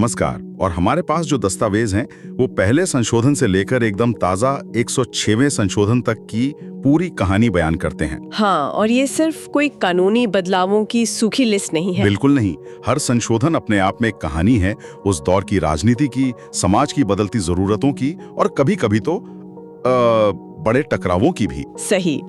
नमस्कार। और हमारे पास जो दस्तावेज हैं वो पहले संशोधन से लेकर एकदम ताज़ा 106वें संशोधन तक की पूरी कहानी बयान करते हैं। हाँ, और ये सिर्फ कोई कानूनी बदलावों की सूखी लिस्ट नहीं है। बिल्कुल नहीं। हर संशोधन अपने आप में एक कहानी है, उस दौर की राजनीति की, समाज की बदलती जरूरतों की और कभी-कभी तो बड़े टकरावों की भी। सही।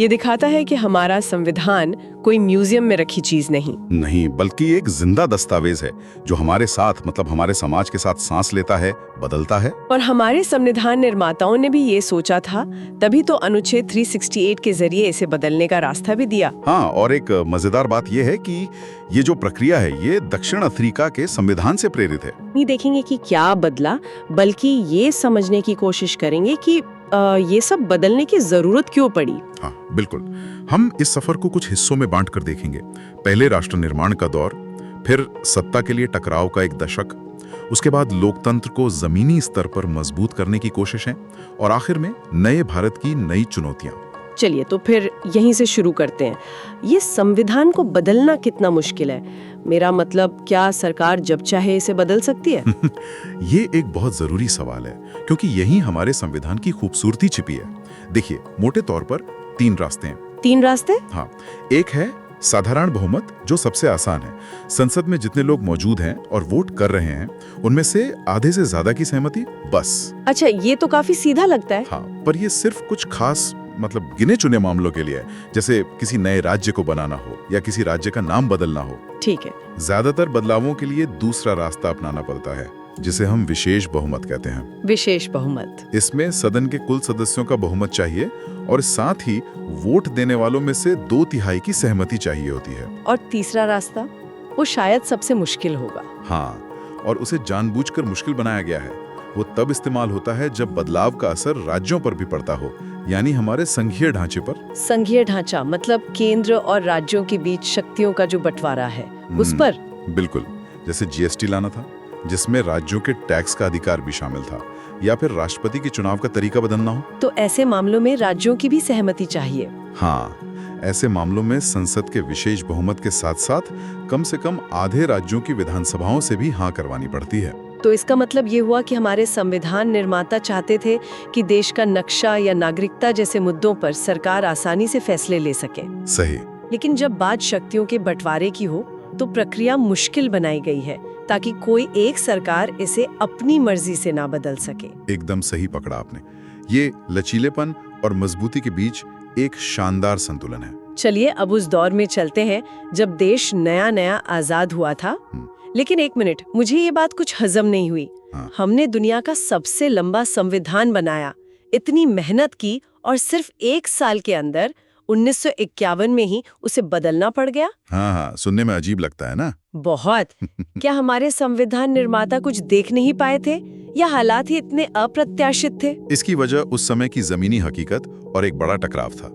ये दिखाता है कि हमारा संविधान कोई म्यूजियम में रखी चीज नहीं, बल्कि एक जिंदा दस्तावेज है जो हमारे साथ, मतलब हमारे समाज के साथ सांस लेता है, बदलता है। और हमारे संविधान निर्माताओं ने भी ये सोचा था, तभी तो अनुच्छेद 368 के जरिए इसे बदलने का रास्ता भी दिया। हाँ, और एक मजेदार बात यह है कि ये जो प्रक्रिया है ये दक्षिण अफ्रीका के संविधान से प्रेरित है। नहीं देखेंगे कि क्या बदला, बल्कि ये समझने की कोशिश करेंगे कि ये सब बदलने की जरूरत क्यों पड़ी। हाँ, बिल्कुल। हम इस सफर को कुछ हिस्सों में बांट कर देखेंगे। पहले राष्ट्र निर्माण का दौर, फिर सत्ता के लिए टकराव का एक दशक, उसके बाद लोकतंत्र को जमीनी स्तर पर मजबूत करने की कोशिशें और आखिर में नए भारत की नई चुनौतियां। चलिए तो फिर यहीं से शुरू करते हैं। ये संविधान को बदलना कितना मुश्किल है? मेरा मतलब, क्या सरकार जब चाहे इसे बदल सकती है? ये एक बहुत जरूरी सवाल है, क्योंकि यही हमारे संविधान की खूबसूरती छिपी है। देखिए, मोटे तौर पर 3 रास्ते हैं। 3 रास्ते? हाँ, एक है साधारण बहुमत, जो सबसे आसान है। संसद में जितने लोग मौजूद हैं और वोट कर रहे हैं, उनमें से आधे से ज्यादा की सहमति, बस। अच्छा, ये तो काफी सीधा लगता है। हाँ, पर ये सिर्फ कुछ खास, मतलब गिने चुने मामलों के लिए है, जैसे किसी नए राज्य को बनाना हो या किसी राज्य का नाम बदलना हो। ठीक है। ज्यादातर बदलावों के लिए दूसरा रास्ता अपनाना पड़ता है, जिसे हम विशेष बहुमत कहते हैं। विशेष बहुमत। इसमें सदन के कुल सदस्यों का बहुमत चाहिए और साथ ही वोट देने वालों में से 2/3 की सहमति चाहिए होती है। और तीसरा रास्ता, वो शायद सबसे मुश्किल होगा। हाँ, और उसे जानबूझकर मुश्किल बनाया गया है। वो तब इस्तेमाल होता है जब बदलाव का असर राज्यों पर भी पड़ता हो, यानी हमारे संघीय ढांचे पर। संघीय ढांचा मतलब केंद्र और राज्यों के बीच शक्तियों का जो बंटवारा है, उस पर। बिल्कुल। जैसे जीएसटी लाना था, जिसमें राज्यों के टैक्स का अधिकार भी शामिल था, या फिर राष्ट्रपति के चुनाव का तरीका बदलना हो। तो ऐसे मामलों में राज्यों की भी सहमति चाहिए। हाँ, ऐसे मामलों में संसद के विशेष बहुमत के साथ साथ कम से कम आधे राज्यों की विधानसभाओं से भी हाँ करवानी पड़ती है। तो इसका मतलब ये हुआ कि हमारे संविधान निर्माता चाहते थे कि देश का नक्शा या नागरिकता जैसे मुद्दों पर सरकार आसानी से फैसले ले सके। सही। लेकिन जब बात शक्तियों के बंटवारे की हो, तो प्रक्रिया मुश्किल बनाई गई है, ताकि कोई एक सरकार इसे अपनी मर्जी से ना बदल सके। एकदम सही पकड़ा आपने। ये लचीलेपन और मजबूती के बीच एक शानदार संतुलन है। चलिए अब उस दौर में चलते हैं जब देश नया नया आजाद हुआ था। लेकिन एक मिनट, मुझे ये बात कुछ हजम नहीं हुई। हाँ। हमने दुनिया का सबसे लंबा संविधान बनाया, इतनी मेहनत की, और सिर्फ 1 साल के अंदर 1951 में ही उसे बदलना पड़ गया। हाँ, सुनने में अजीब लगता है ना? बहुत। क्या हमारे संविधान निर्माता कुछ देख नहीं पाए थे, या हालात ही इतने अप्रत्याशित थे? इसकी वजह उस समय की जमीनी हकीकत और एक बड़ा टकराव था।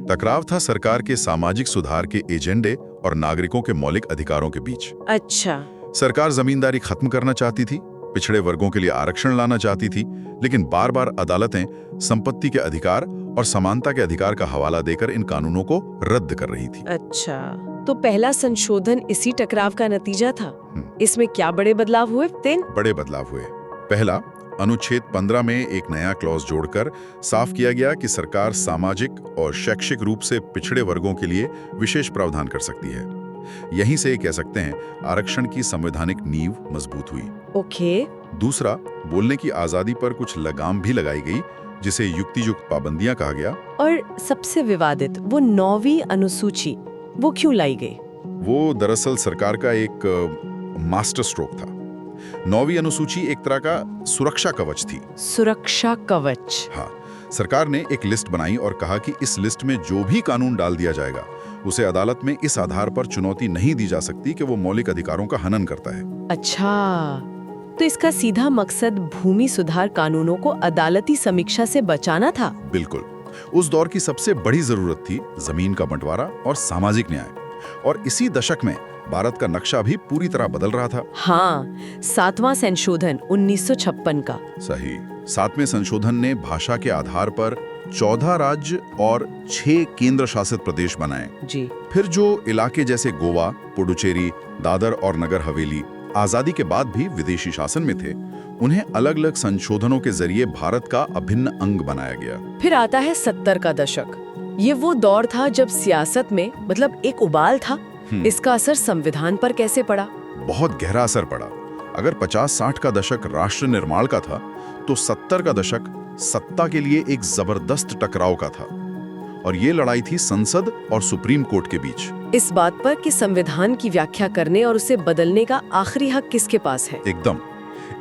टकराव था सरकार के सामाजिक सुधार के एजेंडे और नागरिकों के मौलिक अधिकारों के बीच। अच्छा। सरकार जमींदारी खत्म करना चाहती थी, पिछड़े वर्गों के लिए आरक्षण लाना चाहती थी, लेकिन बार बार अदालतें संपत्ति के अधिकार और समानता के अधिकार का हवाला देकर इन कानूनों को रद्द कर रही थी। अच्छा, तो पहला संशोधन इसी टकराव का नतीजा था। इसमें क्या बड़े बदलाव हुए? 3 बड़े बदलाव हुए। पहला, अनुच्छेद 15 में एक नया क्लॉज जोड़कर साफ किया गया कि सरकार सामाजिक और शैक्षिक रूप से पिछड़े वर्गों के लिए विशेष प्रावधान कर सकती है। यहीं से कह सकते हैं आरक्षण की संवैधानिक नींव मजबूत हुई। ओके। दूसरा, बोलने की आजादी पर कुछ लगाम भी लगाई गई, जिसे युक्तियुक्त पाबंदियां कहा गया। और सबसे विवादित वो 9वीं अनुसूची, वो क्यों लाई गई? वो दरअसल सरकार का एक मास्टर स्ट्रोक था। 9वीं अनुसूची एक तरह का सुरक्षा कवच थी। सुरक्षा कवच? हाँ, सरकार ने एक लिस्ट बनाई और कहा कि इस लिस्ट में जो भी कानून डाल दिया जाएगा, उसे अदालत में इस आधार पर चुनौती नहीं दी जा सकती कि वो मौलिक अधिकारों का हनन करता है। अच्छा, तो इसका सीधा मकसद भूमि सुधार कानूनों को अदालती समीक्षा से बचाना था। बिल्कुल। उस दौर की सबसे बड़ी जरूरत थी जमीन का बंटवारा और सामाजिक न्याय, और इसी दशक में भारत का नक्शा भी पूरी तरह बदल रहा था। हाँ, 7वां संशोधन 1956 का। सही। 7वें संशोधन ने भाषा के आधार पर 14 राज्य और 6 केंद्र शासित प्रदेश बनाए। जी। फिर जो इलाके जैसे गोवा, पुडुचेरी, दादर और नगर हवेली, आजादी के बाद भी विदेशी शासन में थे, उन्हें अलग अलग संशोधनों के जरिए भारत का अभिन्न अंग बनाया गया। फिर आता है 70 का दशक। ये वो दौर था जब सियासत में मतलब एक उबाल था। इसका असर संविधान पर कैसे पड़ा? बहुत गहरा असर पड़ा। अगर 50-60 का दशक राष्ट्र निर्माण का था, तो 70 का दशक सत्ता के लिए एक जबरदस्त टकराव का था। और ये लड़ाई थी संसद और सुप्रीम कोर्ट के बीच। इस बात पर कि संविधान की व्याख्या करने और उसे बदलने का आखिरी हक किसके पास है। एकदम।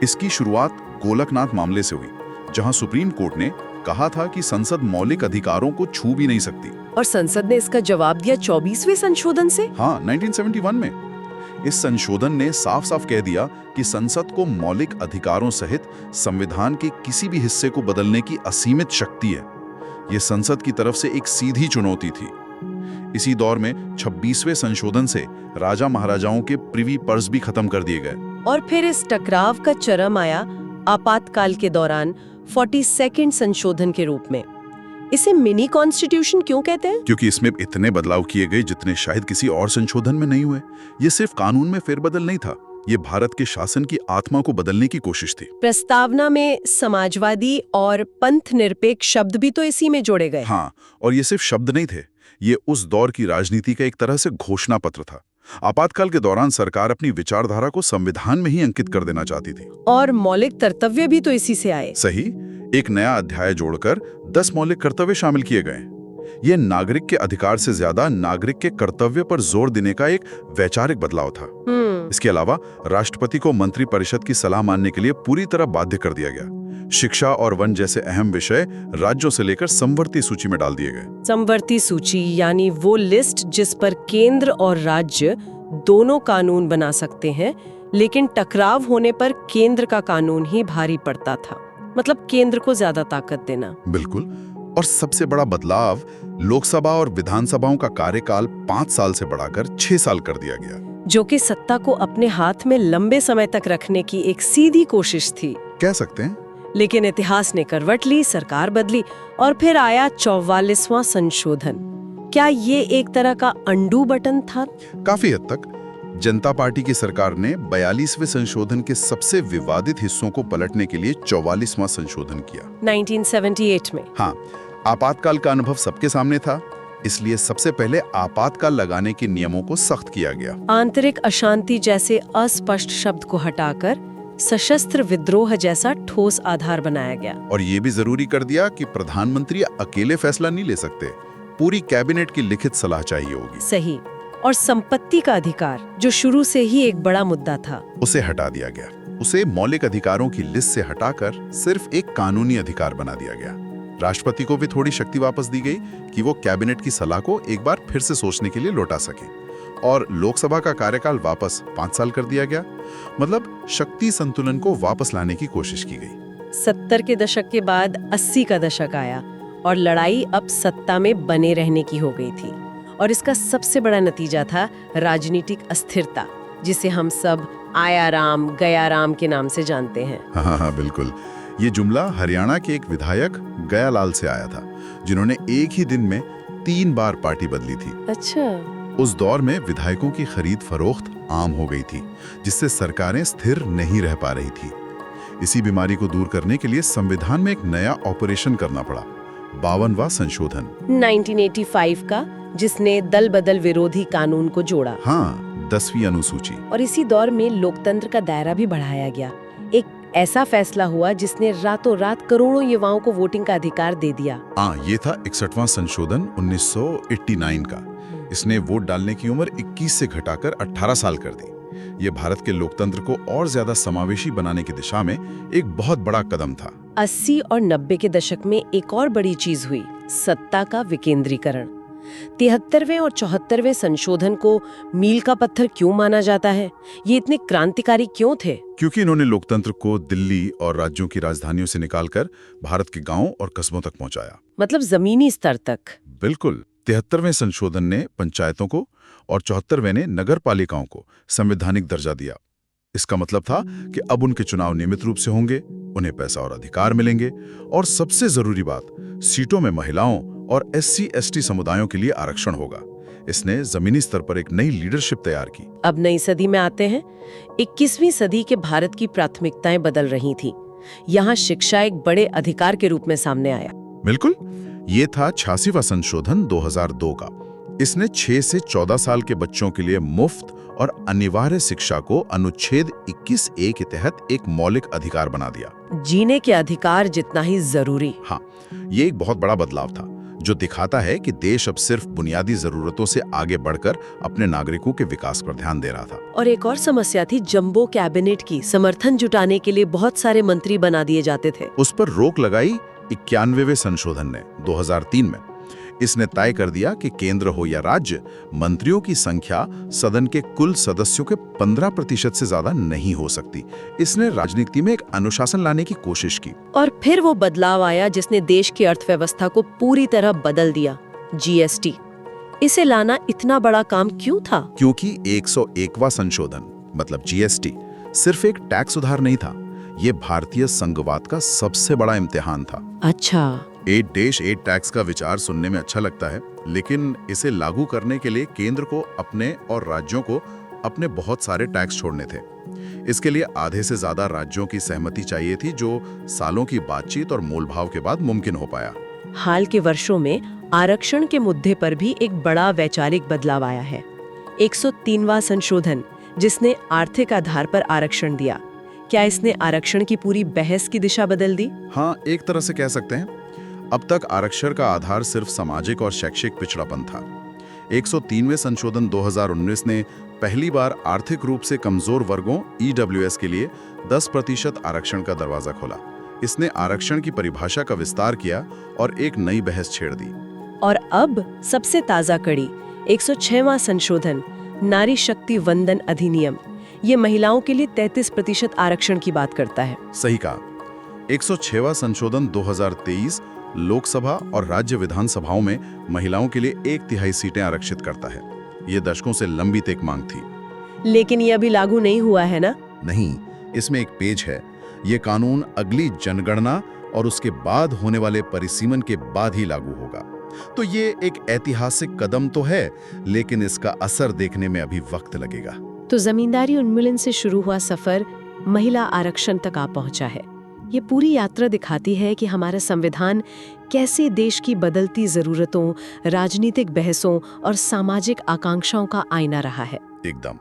इसकी शुरुआत गोलकनाथ मामले से हुई, जहां सुप्रीम कोर्ट ने कहा था कि संसद मौलिक अधिकारों को छू भी नहीं सकती। और संसद ने इसका जवाब दिया 24वें संशोधन से। हाँ, 1971 में। इस संशोधन ने साफ साफ कह दिया कि संसद को मौलिक अधिकारों सहित संविधान के किसी भी हिस्से को बदलने की असीमित शक्ति है। ये संसद की तरफ से एक सीधी चुनौती थी। इसी दौर में 26वें संशोधन से राजा महाराजाओं के प्रिवी पर्स भी खत्म कर दिए गए। और फिर इस टकराव का चरम आया आपातकाल के दौरान 42वें संशोधन के रूप में। इसे मिनी कॉन्स्टिट्यूशन क्यों कहते हैं? क्योंकि इसमें इतने बदलाव किए गए जितने शायद किसी और संशोधन में नहीं हुए। ये सिर्फ कानून में फेरबदल नहीं था, ये भारत के शासन की आत्मा को बदलने की कोशिश थी। प्रस्तावना में समाजवादी और पंथ निरपेक्ष शब्द भी तो इसी में जोड़े गए। हाँ, और ये सिर्फ शब्द नहीं थे, ये उस दौर की राजनीति का एक तरह से घोषणा पत्र था। आपातकाल के दौरान सरकार अपनी विचारधारा को संविधान में ही अंकित कर देना चाहती थी। और मौलिक कर्तव्य भी तो इसी से आए। सही। एक नया अध्याय जोड़कर 10 मौलिक कर्तव्य शामिल किए गए। यह नागरिक के अधिकार से ज्यादा नागरिक के कर्तव्य पर जोर देने का एक वैचारिक बदलाव था। इसके अलावा राष्ट्रपति को मंत्रिपरिषद की सलाह मानने के लिए पूरी तरह बाध्य कर दिया गया। शिक्षा और वन जैसे अहम विषय राज्यों से लेकर समवर्ती सूची में डाल दिए गए। समवर्ती सूची यानी वो लिस्ट जिस पर केंद्र और राज्य दोनों कानून बना सकते हैं, लेकिन टकराव होने पर केंद्र का कानून ही भारी पड़ता था। मतलब केंद्र को ज्यादा ताकत देना। बिल्कुल। और सबसे बड़ा बदलाव, लोकसभा और विधानसभाओं का कार्यकाल 5 साल से बढ़ाकर 6 साल कर दिया गया, जो कि सत्ता को अपने हाथ में लंबे समय तक रखने की एक सीधी कोशिश थी, कह सकते हैं। लेकिन इतिहास ने करवट ली, सरकार बदली और फिर आया 44वां संशोधन। क्या ये एक तरह का अंडू बटन था? काफी हद तक। जनता पार्टी की सरकार ने 42वें संशोधन के सबसे विवादित हिस्सों को पलटने के लिए 44वां संशोधन किया 1978 में। हाँ, आपातकाल का अनुभव सबके सामने था, इसलिए सबसे पहले आपातकाल लगाने के नियमों को सख्त किया गया। आंतरिक अशांति जैसे अस्पष्ट शब्द को हटाकर सशस्त्र विद्रोह जैसा ठोस आधार बनाया गया। और ये भी जरूरी कर दिया कि प्रधानमंत्री अकेले फैसला नहीं ले सकते, पूरी कैबिनेट की लिखित सलाह चाहिए होगी। सही। और संपत्ति का अधिकार, जो शुरू से ही एक बड़ा मुद्दा था, उसे हटा दिया गया। उसे मौलिक अधिकारों की लिस्ट से हटाकर सिर्फ एक कानूनी अधिकार बना दिया गया। राष्ट्रपति को भी थोड़ी शक्ति वापस दी गई कि वो कैबिनेट की सलाह को एक बार फिर से सोचने के लिए लौटा सके। और लोकसभा का कार्यकाल वापस 5 साल कर दिया गया। मतलब शक्ति संतुलन को वापस लाने की कोशिश की गई। 70 के दशक के बाद 80 का दशक आया और लड़ाई अब सत्ता में बने रहने की हो गई थी। और इसका सबसे बड़ा नतीजा था राजनीतिक अस्थिरता, जिसे हम सब आयाराम गयाराम के नाम से जानते हैं। हाँ, बिल्कुल। ये जुमला हरियाणा के एक विधायक गयालाल से आया था, जिन्होंने एक ही दिन में 3 बार पार्टी बदली थी। अच्छा। उस दौर में विधायकों की खरीद फरोख्त आम हो गई थी, जिससे सरकारें स्थिर नहीं रह पा रही थी। इसी बीमारी को दूर करने के लिए संविधान में एक नया ऑपरेशन करना पड़ा, 52वां संशोधन 1985 का, जिसने दल बदल विरोधी कानून को जोड़ा। हाँ, 10वीं अनुसूची। और इसी दौर में लोकतंत्र का दायरा भी बढ़ाया गया। एक ऐसा फैसला हुआ जिसने रातों रात करोड़ों युवाओं को वोटिंग का अधिकार दे दिया। ये था 61वां संशोधन 1989 का। इसने वोट डालने की उम्र 21 से घटाकर 18 साल कर दी। ये भारत के लोकतंत्र को और ज्यादा समावेशी बनाने की दिशा में एक बहुत बड़ा कदम था। 80 और 90 के दशक में एक और बड़ी चीज हुई, सत्ता का विकेंद्रीकरण। 73वें और 74वें संशोधन को मील का पत्थर क्यों माना जाता है? ये इतने क्रांतिकारी क्यों थे? क्योंकि इन्होंने लोकतंत्र को दिल्ली और राज्यों की राजधानियों से निकालकर भारत के गांवों और कस्बों तक पहुंचाया। मतलब जमीनी स्तर तक। बिल्कुल। 73वें संशोधन ने पंचायतों को और 74वें ने नगर पालिकाओं को संवैधानिक दर्जा दिया। इसका मतलब था कि अब उनके चुनाव नियमित रूप से होंगे, उन्हें पैसा और अधिकार मिलेंगे, और सबसे जरूरी बात, सीटों में महिलाओं और SC/ST समुदायों के लिए आरक्षण होगा। इसने जमीनी स्तर पर एक नई लीडरशिप तैयार की। अब नई सदी में आते हैं। 21वीं सदी के भारत की प्राथमिकताएं बदल रही थी। यहाँ शिक्षा एक बड़े अधिकार के रूप में सामने आया। बिल्कुल, ये था 86वां संशोधन 2002 का। इसने 6 से 14 साल के बच्चों के लिए मुफ्त और अनिवार्य शिक्षा को अनुच्छेद 21A के तहत एक मौलिक अधिकार बना दिया। जीने के अधिकार जितना ही जरूरी। हाँ, ये एक बहुत बड़ा बदलाव था, जो दिखाता है कि देश अब सिर्फ बुनियादी जरूरतों से आगे बढ़कर अपने नागरिकों के विकास पर ध्यान दे रहा था। और एक और समस्या थी जंबो कैबिनेट की। समर्थन जुटाने के लिए बहुत सारे मंत्री बना दिए जाते थे। उस पर रोक लगाई 91वें संशोधन ने 2003 में। इसने तय कर दिया कि केंद्र हो या राज्य, मंत्रियों की संख्या सदन के कुल सदस्यों के 15% से ज्यादा नहीं हो सकती। इसने राजनीति में एक अनुशासन लाने की कोशिश की। और फिर वो बदलाव आया जिसने देश की अर्थव्यवस्था को पूरी तरह बदल दिया, जीएसटी। इसे लाना इतना बड़ा काम क्यों था? क्योंकि 101वां संशोधन मतलब जीएसटी सिर्फ एक टैक्स सुधार नहीं था, ये भारतीय संघवाद का सबसे बड़ा इम्तिहान था। अच्छा, एक देश एक टैक्स का विचार सुनने में अच्छा लगता है, लेकिन इसे लागू करने के लिए केंद्र को अपने और राज्यों को अपने बहुत सारे टैक्स छोड़ने थे। इसके लिए आधे से ज्यादा राज्यों की सहमति चाहिए थी, जो सालों की बातचीत और मोलभाव के बाद मुमकिन हो पाया। हाल के वर्षों में आरक्षण के मुद्दे पर भी एक बड़ा वैचारिक बदलाव आया है। 103वां संशोधन, जिसने आर्थिक आधार पर आरक्षण दिया। क्या इसने आरक्षण की पूरी बहस की दिशा बदल दी? हाँ, एक तरह से कह सकते हैं। अब तक आरक्षण का आधार सिर्फ सामाजिक और शैक्षिक पिछड़ापन था। 103वें संशोधन 2019 ने पहली बार आर्थिक रूप से कमजोर वर्गों ईडब्ल्यूएस के लिए 10% आरक्षण का दरवाजा खोला। इसने आरक्षण की परिभाषा का विस्तार किया और एक नई बहस छेड़ दी। और अब सबसे ताजा कड़ी 106वां संशोधन, नारी शक्ति वंदन अधिनियम। ये महिलाओं के लिए 33% आरक्षण की बात करता है। सही कहा। 106वां संशोधन 2023 लोकसभा और राज्य विधानसभाओं में महिलाओं के लिए 1/3 सीटें आरक्षित करता है। ये दशकों से लंबित एक मांग थी। लेकिन ये अभी लागू नहीं हुआ है ना? नहीं, इसमें एक पेज है। ये कानून अगली जनगणना और उसके बाद होने वाले परिसीमन के बाद ही लागू होगा। तो ये एक ऐतिहासिक कदम तो है, लेकिन इसका असर देखने में अभी वक्त लगेगा। तो जमींदारी उन्मूलन से शुरू हुआ सफर महिला आरक्षण तक आ पहुंचा है। ये पूरी यात्रा दिखाती है कि हमारा संविधान कैसे देश की बदलती जरूरतों, राजनीतिक बहसों और सामाजिक आकांक्षाओं का आईना रहा है। एकदम।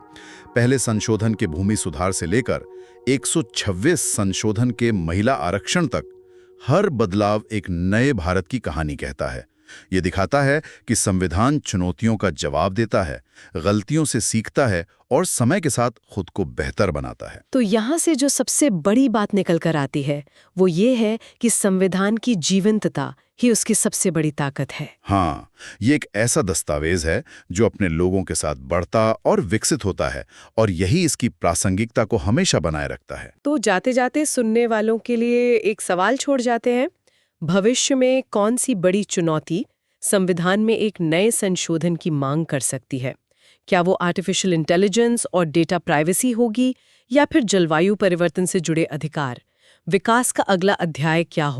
पहले संशोधन के भूमि सुधार से लेकर 126 संशोधन के महिला आरक्षण तक हर बदलाव एक नए भारत की कहानी कहता है। ये दिखाता है कि संविधान चुनौतियों का जवाब देता है, गलतियों से सीखता है और समय के साथ खुद को बेहतर बनाता है। तो यहाँ से जो सबसे बड़ी बात निकल कर आती है वो ये है कि संविधान की जीवंतता ही उसकी सबसे बड़ी ताकत है। हाँ, ये एक ऐसा दस्तावेज है जो अपने लोगों के साथ बढ़ता और विकसित होता है, और यही इसकी प्रासंगिकता को हमेशा बनाए रखता है। तो जाते जाते सुनने वालों के लिए एक सवाल छोड़ जाते हैं। भविष्य में कौन सी बड़ी चुनौती संविधान में एक नए संशोधन की मांग कर सकती है? क्या वो आर्टिफिशियल इंटेलिजेंस और डेटा प्राइवेसी होगी, या फिर जलवायु परिवर्तन से जुड़े अधिकार? विकास का अगला अध्याय क्या होगा?